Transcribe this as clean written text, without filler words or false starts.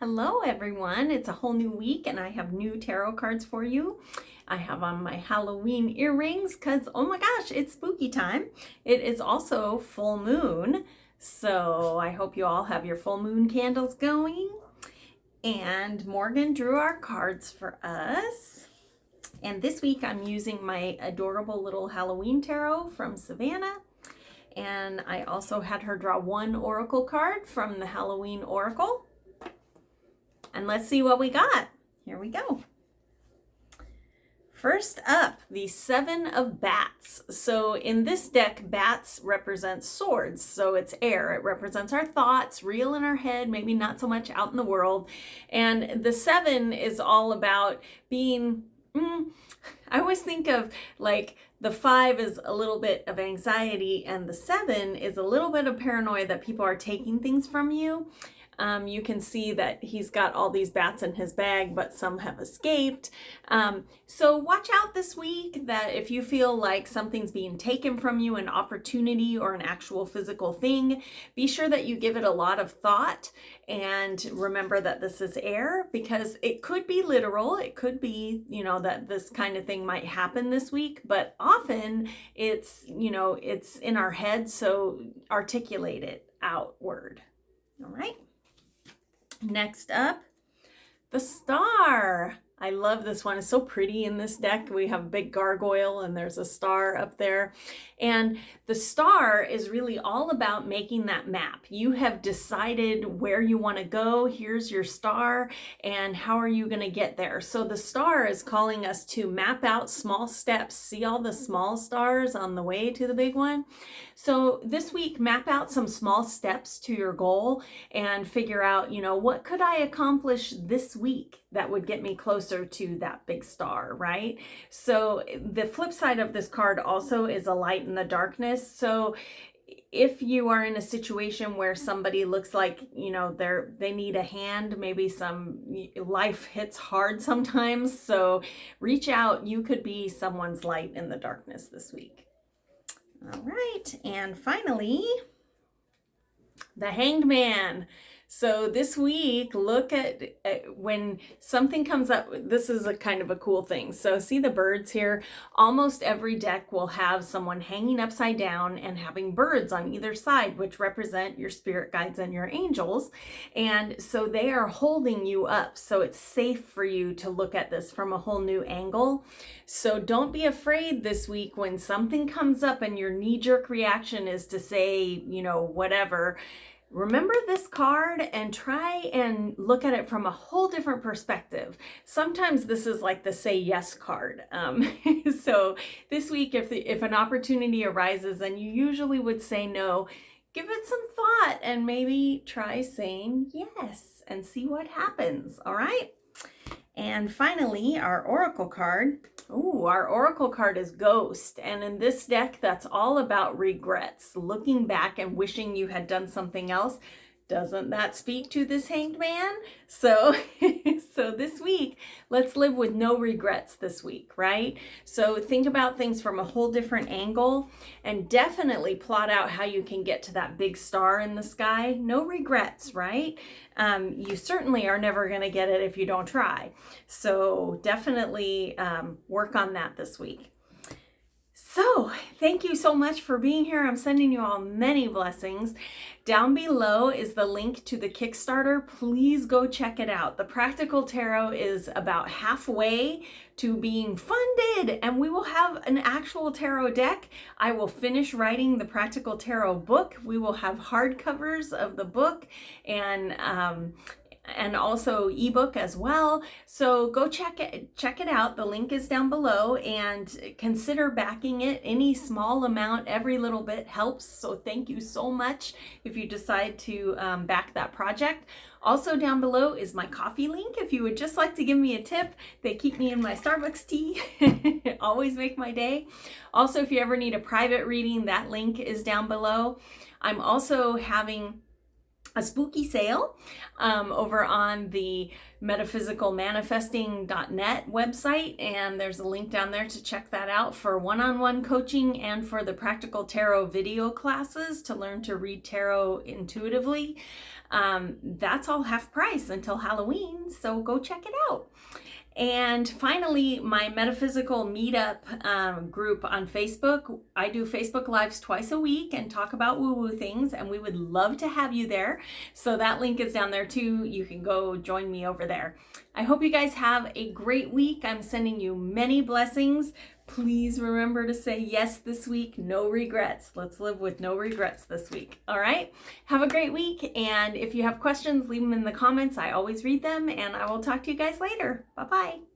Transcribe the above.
Hello everyone, it's a whole new week and I have new tarot cards for you. I have on my Halloween earrings because, oh my gosh, it's spooky time. It is also full moon, so I hope you all have your full moon candles going. And Morgan drew our cards for us. And this week I'm using my adorable little Halloween tarot from Savannah. And I also had her draw one oracle card from the Halloween Oracle. And let's see what we got. Here we go. First up, the Seven of Bats. So in this deck, bats represent swords. So it's air. It represents our thoughts, real in our head, maybe not so much out in the world. And the seven is all about being, I always think of like the 5 is a little bit of anxiety and the 7 is a little bit of paranoia that people are taking things from you. You can see that he's got all these bats in his bag, but some have escaped. So watch out this week that if you feel like something's being taken from you, an opportunity or an actual physical thing, be sure that you give it a lot of thought and remember that this is air because it could be literal. It could be, that this kind of thing might happen this week, but often it's, it's in our head. So articulate it outward. All right. Next up, the star. I love this one. It's so pretty in this deck. We have a big gargoyle and there's a star up there. And the star is really all about making that map. You have decided where you want to go. Here's your star. And how are you going to get there? So the star is calling us to map out small steps. See all the small stars on the way to the big one? So this week, map out some small steps to your goal and figure out, what could I accomplish this week that would get me closer to that big star, right? So the flip side of this card also is a light in the darkness. So if you are in a situation where somebody looks like, they need a hand, maybe some life hits hard sometimes. So reach out. You could be someone's light in the darkness this week. All right. And finally, the Hanged Man. So this week, look at when something comes up. This is a kind of a cool thing. So see the birds here? Almost every deck will have someone hanging upside down and having birds on either side, which represent your spirit guides and your angels. And so they are holding you up. So it's safe for you to look at this from a whole new angle. So don't be afraid this week when something comes up and your knee-jerk reaction is to say, whatever. Remember this card and try and look at it from a whole different perspective. Sometimes this is like the say yes card. So this week, if an opportunity arises and you usually would say no, give it some thought and maybe try saying yes and see what happens. All right. And finally, our oracle card. Ooh, our oracle card is Ghost. And in this deck, that's all about regrets, looking back and wishing you had done something else. Doesn't that speak to this Hanged Man? So this week, let's live with no regrets this week, right? So think about things from a whole different angle and definitely plot out how you can get to that big star in the sky. No regrets, right? You certainly are never going to get it if you don't try. So definitely work on that this week. So thank you so much for being here. I'm sending you all many blessings. Down below is the link to the Kickstarter. Please go check it out. The Practical Tarot is about halfway to being funded and we will have an actual tarot deck. I will finish writing the Practical Tarot book. We will have hardcovers of the book and also ebook as well. So go check it out. The link is down below and consider backing it. Any small amount, every little bit helps. So thank you so much if you decide to back that project. Also down below is my coffee link. If you would just like to give me a tip, they keep me in my Starbucks tea. Always make my day. Also, if you ever need a private reading, that link is down below. I'm also having a spooky sale over on the metaphysicalmanifesting.net website, and there's a link down there to check that out for one-on-one coaching and for the practical tarot video classes to learn to read tarot intuitively. That's all half price until Halloween, so go check it out. And finally, my metaphysical meetup group on Facebook. I do Facebook Lives twice a week and talk about woo-woo things, and we would love to have you there. So that link is down there too. You can go join me over there. I hope you guys have a great week. I'm sending you many blessings. Please remember to say yes this week. No regrets. Let's live with no regrets this week. All right. Have a great week. And if you have questions, leave them in the comments. I always read them, and I will talk to you guys later. Bye-bye.